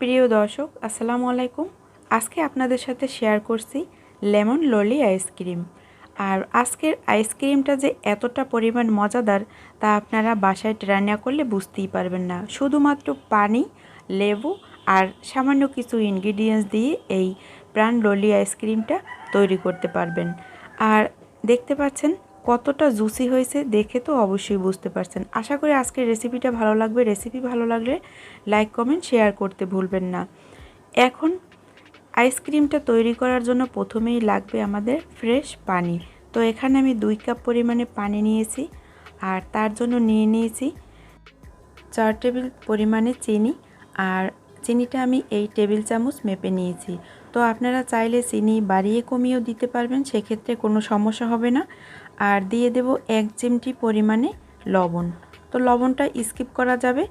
প্রিয় দর্শক আসসালামু আলাইকুম। আজকে আপনাদের সাথে শেয়ার করছি লেমন ললি আইসক্রিম। আর আজকের আইসক্রিমটা যে এতটা পরিমাণ মজাদার তা আপনারা বাসায় ট্রাই না করলে বুঝতেই পারবেন না। শুধুমাত্র পানি, লেবু আর সামান্য কিছু ইনগ্রিডিয়েন্টস দিয়ে এই প্রাণ ললি আইসক্রিমটা তৈরি করতে পারবেন। আর দেখতে পাচ্ছেন কতটা জুসি হয়েছে, দেখে তো অবশ্যই বুঝতে পারছেন। আশা করি আজকের রেসিপিটা ভালো লাগবে। রেসিপি ভালো লাগলে লাইক কমেন্ট শেয়ার করতে ভুলবেন না। এখন আইসক্রিমটা তৈরি করার জন্য প্রথমেই লাগবে আমাদের ফ্রেশ পানি। তো এখানে আমি 2 কাপ পরিমাণে পানি নিয়েছি আর তার জন্য নিয়ে নিয়েছি 4 টেবিল পরিমাণে চিনি। আর চিনিটা আমি এই টেবিল চামচ মেপে নিয়েছি। তো আপনারা চাইলে চিনি বাড়িয়ে কমিয়েও দিতে পারবেন, সেক্ষেত্রে কোনো সমস্যা হবে না। আর দিয়ে দেব 1 চিমটি পরিমাণে লবণ। তো লবণটা স্কিপ করা যাবে।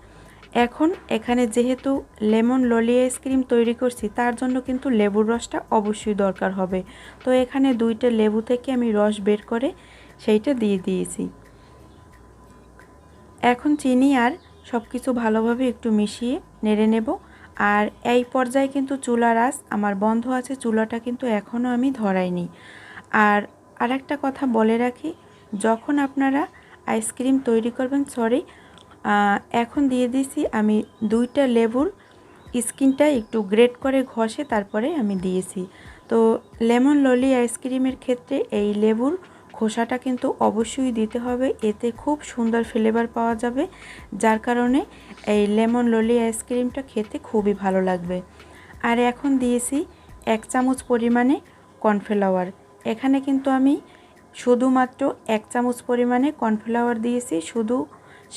এখন এখানে যেহেতু লেমন ললি আইসক্রিম তৈরি করছি তার জন্য কিন্তু লেবুর রসটা অবশ্যই দরকার হবে। তো এখানে 2টা লেবু থেকে আমি রস বের করে সেইটা দিয়ে দিয়েছি। এখন চিনি আর সব কিছু ভালোভাবে একটু মিশিয়ে নেড়ে নেব। আর এই পর্যায়ে কিন্তু চুলার আঁচ আমার বন্ধ আছে, চুলাটা কিন্তু এখনও আমি ধরাইনি। আর আরেকটা কথা বলে রাখি, যখন আপনারা আইসক্রিম তৈরি করবেন, এখন দিয়ে দিছি আমি 2টা লেবুর স্কিনটা একটু গ্রেট করে ঘষে তারপরে আমি দিয়েছি। তো লেমন ললি আইসক্রিমের ক্ষেত্রে এই লেবুর খোসাটা কিন্তু অবশ্যই দিতে হবে, এতে খুব সুন্দর ফ্লেভার পাওয়া যাবে, যার কারণে এই লেমন ললি আইসক্রিমটা খেতে খুবই ভালো লাগবে। আর এখন দিয়েছি 1 চামচ পরিমাণে কর্নফ্লাওয়ার। এখানে কিন্তু আমি শুধুমাত্র 1 চামচ পরিমাণে কর্নফ্লাওয়ার দিয়েছি, শুধু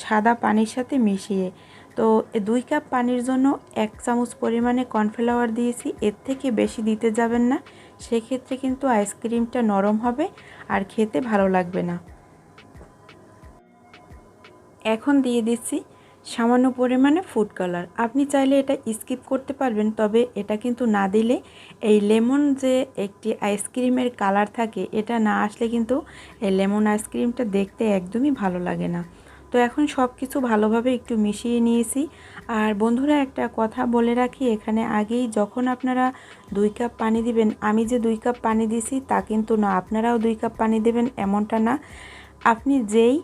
সাদা পানির সাথে মিশিয়ে। তো 2 কাপ পানির জন্য 1 চামচ পরিমাণে কর্নফ্লাওয়ার দিয়েছি, এর থেকে বেশি দিতে যাবেন না, সেক্ষেত্রে কিন্তু আইসক্রিমটা নরম হবে আর খেতে ভালো লাগবে না। এখন দিয়ে দিচ্ছি সামান্য পরিমাণে ফুড কালার। আপনি চাইলে এটা স্কিপ করতে পারবেন, তবে এটা কিন্তু না দিলে এই লেমন যে একটি আইসক্রিমের কালার থাকে, এটা না আসলে কিন্তু এই লেমন আইসক্রিমটা দেখতে একদমই ভালো লাগে না। তো এখন সব কিছু ভালোভাবে একটু মিশিয়ে নিয়েছি। আর বন্ধুরা একটা কথা বলে রাখি, এখানে আগেই যখন আপনারা 2 কাপ পানি দিবেন, আমি যে 2 কাপ পানি দিছি তা কিন্তু না, আপনারাও 2 কাপ পানি দেবেন এমনটা না। আপনি যেই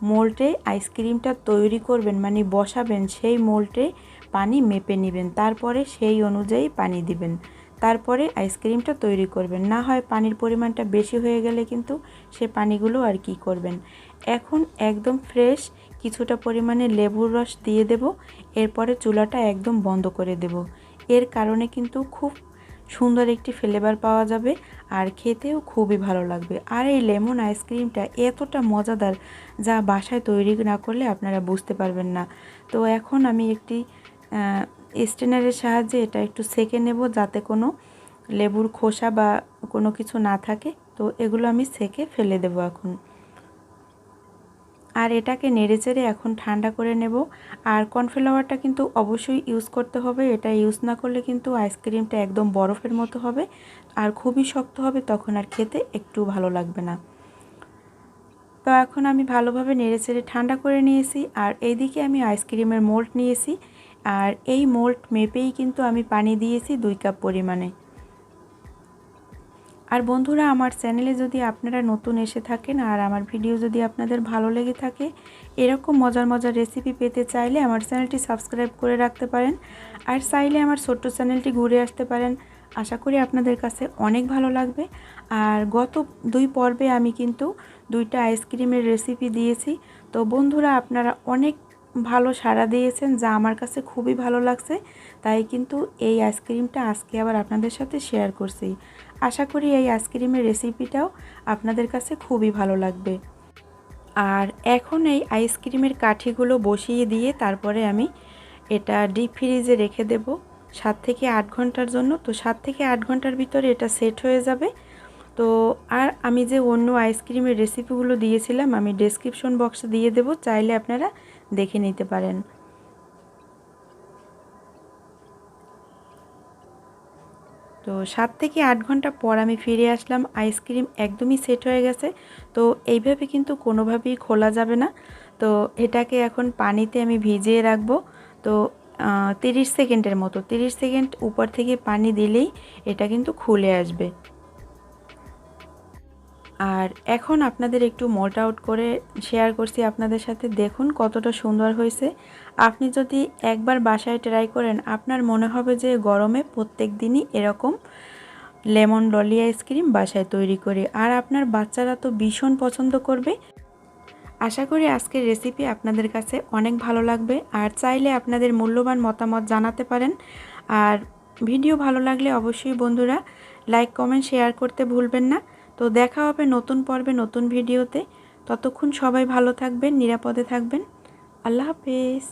মোল্ডে আইসক্রিমটা তৈরি করবেন মানে বসাবেন, সেই মোল্ডে পানি মেপে নেবেন, তারপরে সেই অনুযায়ী পানি দিবেন, তারপরে আইসক্রিমটা তৈরি করবেন। না হয় পানির পরিমাণটা বেশি হয়ে গেলে কিন্তু সে পানিগুলো আর কি করবেন। এখন একদম ফ্রেশ কিছুটা পরিমাণে লেবুর রস দিয়ে দেব, এরপরে চুলাটা একদম বন্ধ করে দেব। এর কারণে কিন্তু খুব সুন্দর একটি ফ্লেভার পাওয়া যাবে আর খেতেও খুবই ভালো লাগবে। আর এই লেমন আইসক্রিমটা এতটা মজাদার যা বাসায় তৈরি না করলে আপনারা বুঝতে পারবেন না। তো এখন আমি একটি স্ট্রেনারের সাহায্যে এটা একটু সেঁকে নেব, যাতে কোনো লেবুর খোসা বা কোনো কিছু না থাকে। তো এগুলো আমি সেঁকে ফেলে দেব এখন। আর এটাকে নেড়েচেড়ে এখন ঠান্ডা করে নেব। আর কর্নফ্লাওয়ারটা কিন্তু অবশ্যই ইউজ করতে হবে, এটা ইউজ না করলে কিন্তু আইসক্রিমটা একদম বরফের মতো হবে আর খুবই শক্ত হবে, তখন আর খেতে একটু ভালো লাগবে না। তো এখন আমি ভালোভাবে নেড়েচেড়ে ঠান্ডা করে নিয়েছি। আর এইদিকে আমি আইসক্রিমের মোল্ড নিয়েছি, আর এই মোল্ড মেপেই কিন্তু আমি পানি দিয়েছি 2 কাপ পরিমাণে। আর বন্ধুরা, আমার চ্যানেলে যদি আপনারা নতুন এসে থাকেন আর আমার ভিডিও যদি আপনাদের ভালো লেগে থাকে, এরকম মজার মজার রেসিপি পেতে চাইলে আমার চ্যানেলটি সাবস্ক্রাইব করে রাখতে পারেন। আর চাইলে আমার ছোট্ট চ্যানেলটি ঘুরে আসতে পারেন, আশা করি আপনাদের কাছে অনেক ভালো লাগবে। আর গত 2 পর্বে আমি কিন্তু 2টা আইসক্রিমের রেসিপি দিয়েছি। তো বন্ধুরা, আপনারা অনেক ভালো সাড়া দিয়েছেন, যা আমার কাছে খুবই ভালো লাগছে, তাই কিন্তু এই আইসক্রিমটা আজকে আবার আপনাদের সাথে শেয়ার করছি। আশা করি এই আইসক্রিমের রেসিপিটাও আপনাদের কাছে খুবই ভালো লাগবে। আর এখন এই আইসক্রিমের কাঠিগুলো বসিয়ে দিয়ে তারপরে আমি এটা ডিপ ফ্রিজে রেখে দেব 7 থেকে 8 ঘন্টার জন্য। তো 7 থেকে 8 ঘন্টার ভিতরে এটা সেট হয়ে যাবে। তো আর আমি যে অন্য আইসক্রিমের রেসিপিগুলো দিয়েছিলাম আমি ডেসক্রিপশন বক্সে দিয়ে দেব, চাইলে আপনারা দেখে নিতে পারেন। তো 7 থেকে 8 ঘন্টা পর আমি ফিরে আসলাম, আইসক্রিম একদমই সেট হয়ে গেছে। তো এইভাবে কিন্তু কোনোভাবেই খোলা যাবে না। তো এটাকে এখন পানিতে আমি ভিজিয়ে রাখবো। তো 30 সেকেন্ডের মতো। 30 সেকেন্ড উপর থেকে পানি দিলেই এটা কিন্তু খুলে আসবে। আর এখন আপনাদের একটু মোল্ড আউট করে শেয়ার করছি আপনাদের সাথে, দেখুন কতটা সুন্দর হয়েছে। আপনি যদি একবার বাসায় ট্রাই করেন, আপনার মনে হবে যে গরমে প্রত্যেক দিনই এরকম লেমন ললি আইসক্রিম বাসায় তৈরি করি। আর আপনার বাচ্চারা তো ভীষণ পছন্দ করবে। আশা করি আজকের রেসিপি আপনাদের কাছে অনেক ভালো লাগবে। আর চাইলে আপনাদের মূল্যবান মতামত জানাতে পারেন। আর ভিডিও ভালো লাগলে অবশ্যই বন্ধুরা লাইক কমেন্ট শেয়ার করতে ভুলবেন না। তো দেখা হবে নতুন পর্বে নতুন ভিডিওতে। ততক্ষণ সবাই ভালো থাকবেন, নিরাপদে থাকবেন। আল্লাহ হাফেজ।